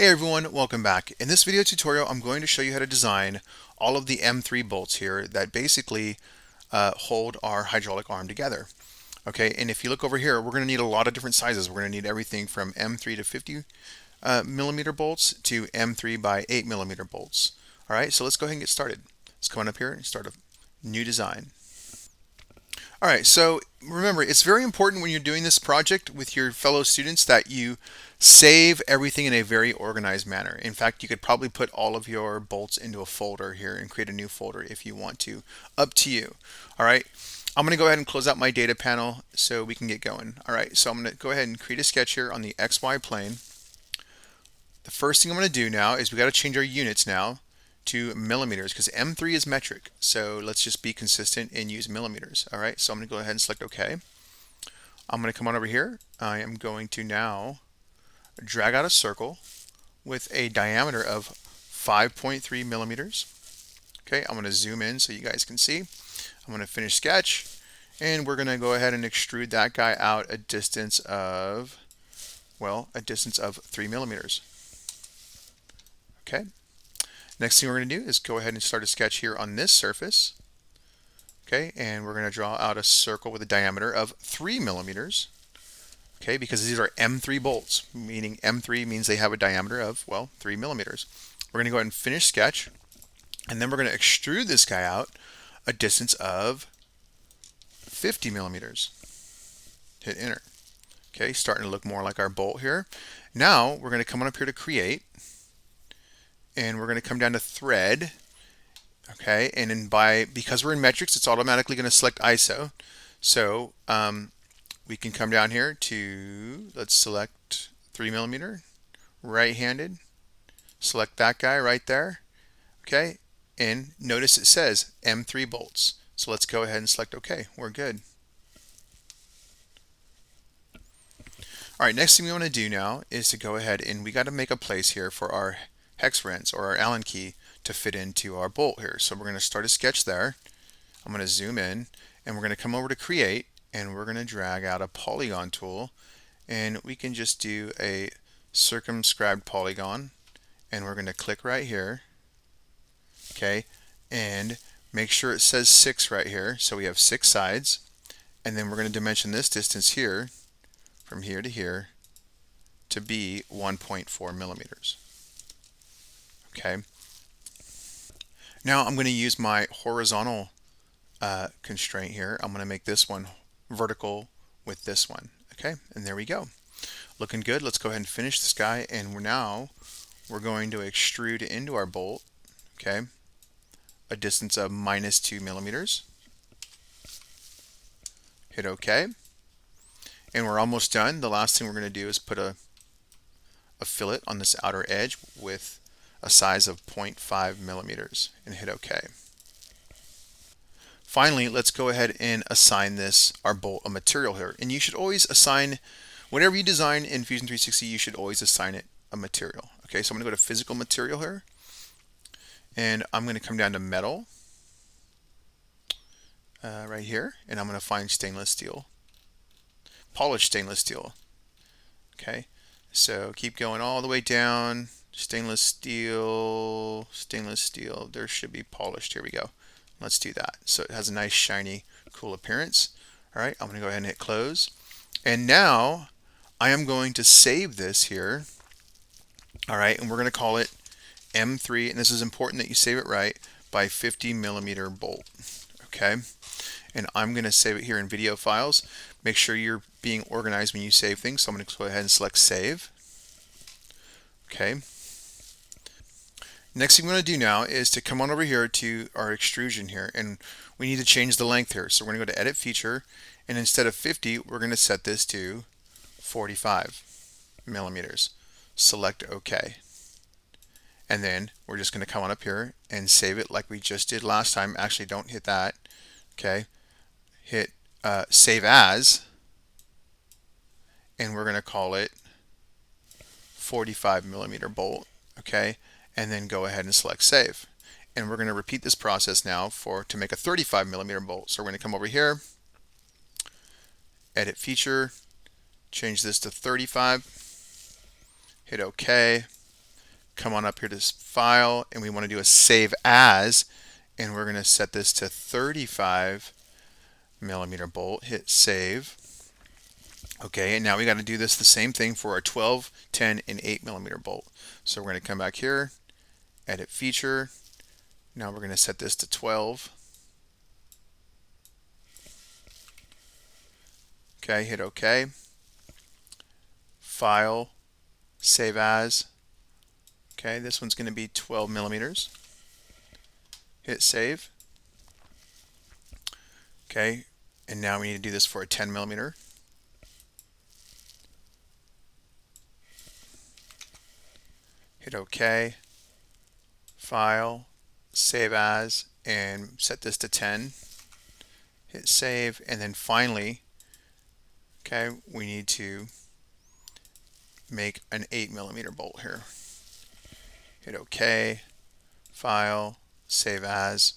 Hey everyone, welcome back. In this video tutorial, I'm going to show you how to design all of the M3 bolts here that basically hold our hydraulic arm together. Okay, and if you look over here, we're going to need a lot of different sizes. We're going to need everything from M3 to 50 millimeter bolts to M3 by 8 millimeter bolts. All right, so let's go ahead and get started. Let's come on up here and start a new design. All right, so remember, it's very important when you're doing this project with your fellow students that you save everything in a very organized manner. In fact, you could probably put all of your bolts into a folder here and create a new folder if you want to. Up to you. All right, I'm going to go ahead and close out my data panel so we can get going. All right, so I'm going to go ahead and create a sketch here on the XY plane. The first thing I'm going to do now is we got to change our units now to millimeters because M3 is metric. So let's just be consistent and use millimeters. All right, so I'm going to go ahead and select OK. I'm going to come on over here. I am going to now drag out a circle with a diameter of 5.3 millimeters. Okay, I'm going to zoom in so you guys can see. I'm going to finish sketch, and we're going to go ahead and extrude that guy out a distance of, well, a distance of 3 millimeters. Okay. Next thing we're going to do is go ahead and start a sketch here on this surface. Okay, and we're going to draw out a circle with a diameter of 3 millimeters. Okay, because these are M3 bolts, meaning M3 means they have a diameter of, well, 3 millimeters. We're going to go ahead and finish sketch, and then we're going to extrude this guy out a distance of 50 millimeters. Hit enter. Okay, starting to look more like our bolt here. Now we're going to come on up here to create, and we're going to come down to thread. Okay, and then because we're in metrics, it's automatically going to select ISO. So we can come down here to, let's select 3 millimeter, right-handed, select that guy right there. Okay, and notice it says M3 bolts. So let's go ahead and select OK. We're good. All right, next thing we want to do now is to go ahead and we got to make a place here for our hex wrench or our Allen key to fit into our bolt here. So we're going to start a sketch there. I'm going to zoom in, and we're going to come over to create, and we're going to drag out a polygon tool, and we can just do a circumscribed polygon, and we're going to click right here. Okay, and make sure it says 6 right here, so we have 6 sides, and then we're going to dimension this distance here from here to here to be 1.4 millimeters. Okay, now I'm going to use my horizontal constraint here. I'm going to make this one vertical with this one. Okay, and there we go. Looking good. Let's go ahead and finish this guy, and we're going to extrude into our bolt. Okay, a distance of -2 millimeters. Hit OK, and we're almost done. The last thing we're going to do is put a fillet on this outer edge with a size of 0.5 millimeters and hit OK. Finally, let's go ahead and assign our bolt a material here. And you should always assign, whenever you design in Fusion 360, you should always assign it a material. Okay, so I'm going to go to physical material here, and I'm going to come down to metal right here, and I'm going to find stainless steel, polished stainless steel. Okay, so keep going all the way down. Stainless steel, stainless steel. There should be polished. Here we go. Let's do that. So it has a nice shiny, cool appearance. All right, I'm going to go ahead and hit close. And now I am going to save this here. All right, and we're going to call it M3, and this is important that you save it right, by 50 millimeter bolt. Okay, and I'm going to save it here in video files. Make sure you're being organized when you save things. So I'm going to go ahead and select save. Okay. Next thing we're going to do now is to come on over here to our extrusion here, and we need to change the length here. So we're going to go to edit feature, and instead of 50, we're going to set this to 45 millimeters. Select OK. And then we're just going to come on up here and save it like we just did last time. Actually, don't hit that. Okay. Hit save as, and we're going to call it 45 millimeter bolt. Okay, and then go ahead and select save. And we're going to repeat this process now to make a 35 millimeter bolt. So we're going to come over here, edit feature, change this to 35, hit OK, come on up here to File, and we want to do a Save As, and we're going to set this to 35 millimeter bolt. Hit Save. Okay, and now we got to do this the same thing for our 12, 10, and 8 millimeter bolt. So we're going to come back here, Edit Feature. Now we're going to set this to 12. Okay, hit OK. File, Save As. Okay, this one's going to be 12 millimeters. Hit Save. Okay, and now we need to do this for a 10 millimeter. Hit OK. File, Save As, and set this to 10. Hit Save, and then finally, okay, we need to make an 8 millimeter bolt here. Hit OK. File, Save As,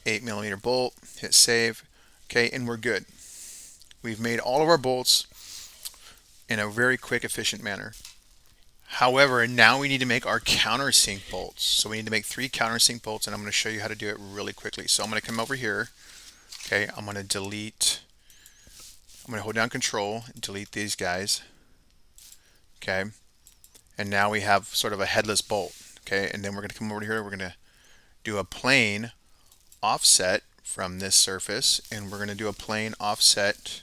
8 millimeter bolt. Hit Save. Okay, and we're good. We've made all of our bolts in a very quick, efficient manner. However, now we need to make our countersink bolts. So we need to make 3 countersink bolts, and I'm going to show you how to do it really quickly. So I'm going to come over here. Okay, I'm going to delete. I'm going to hold down Control and delete these guys. Okay, and now we have sort of a headless bolt. Okay, and then we're going to come over here. We're going to do a plane offset from this surface, and we're going to do a plane offset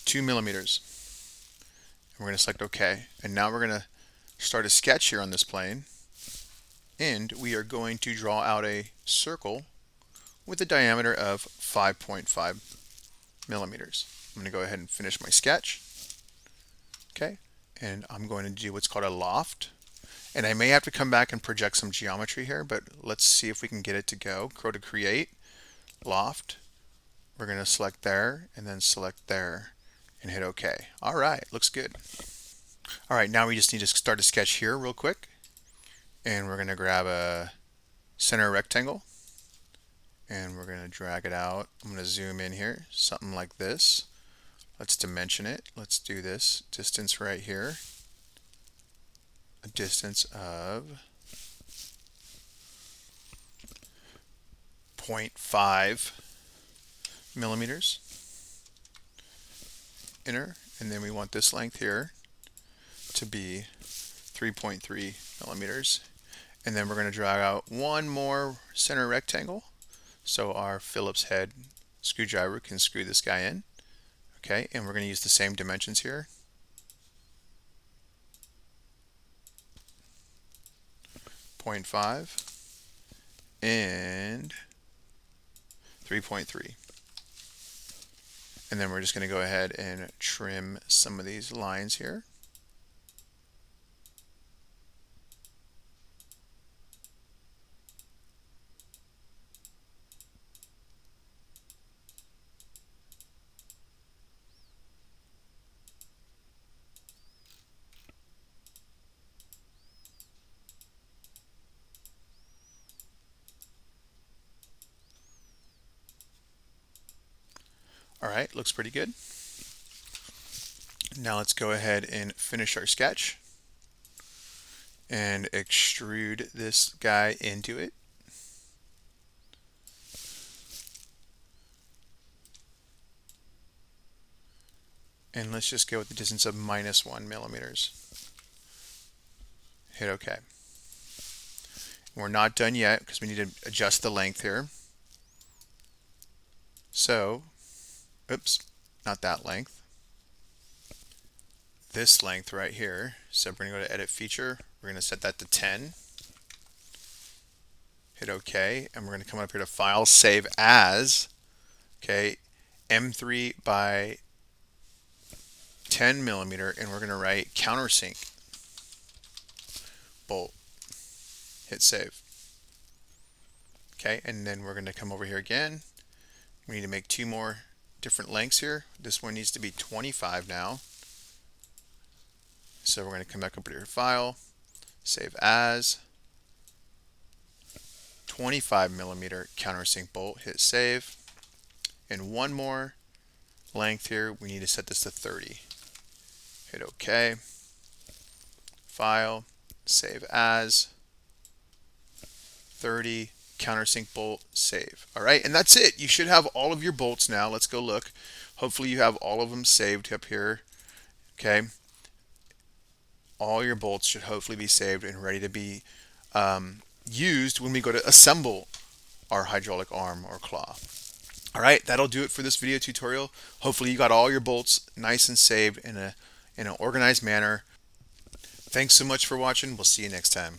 2 millimeters. And we're going to select OK. And now we're going to start a sketch here on this plane, and we are going to draw out a circle with a diameter of 5.5 millimeters. I'm going to go ahead and finish my sketch. Okay, and I'm going to do what's called a loft. And I may have to come back and project some geometry here, but let's see if we can get it to go. Go to Create, Loft. We're going to select there, and then select there, and hit OK. All right, looks good. All right, now we just need to start a sketch here real quick. And we're going to grab a center rectangle, and we're going to drag it out. I'm going to zoom in here, something like this. Let's dimension it. Let's do this distance right here. A distance of 0.5 millimeters. Enter, and then we want this length here to be 3.3 millimeters. And then we're going to drag out one more center rectangle so our Phillips head screwdriver can screw this guy in. Okay, and we're going to use the same dimensions here. 0.5 and 3.3. And then we're just going to go ahead and trim some of these lines here. All right, looks pretty good. Now let's go ahead and finish our sketch and extrude this guy into it. And let's just go with the distance of -1 millimeters. Hit OK. We're not done yet because we need to adjust the length here. So, oops, not that length. This length right here. So we're going to go to Edit Feature. We're going to set that to 10. Hit OK, and we're going to come up here to File, Save As. Okay, M3 by 10 millimeter, and we're going to write Countersink Bolt. Hit Save. Okay, and then we're going to come over here again. We need to make 2 more different lengths here. This one needs to be 25 now. So we're going to come back up to your File, Save As, 25 millimeter countersink bolt. Hit Save. And one more length here. We need to set this to 30. Hit OK. File, Save As, 30, countersink bolt, save. All right, and that's it. You should have all of your bolts now. Let's go look. Hopefully you have all of them saved up here. Okay, all your bolts should hopefully be saved and ready to be used when we go to assemble our hydraulic arm or claw. All right, that'll do it for this video tutorial. Hopefully you got all your bolts nice and saved in an organized manner. Thanks so much for watching. We'll see you next time.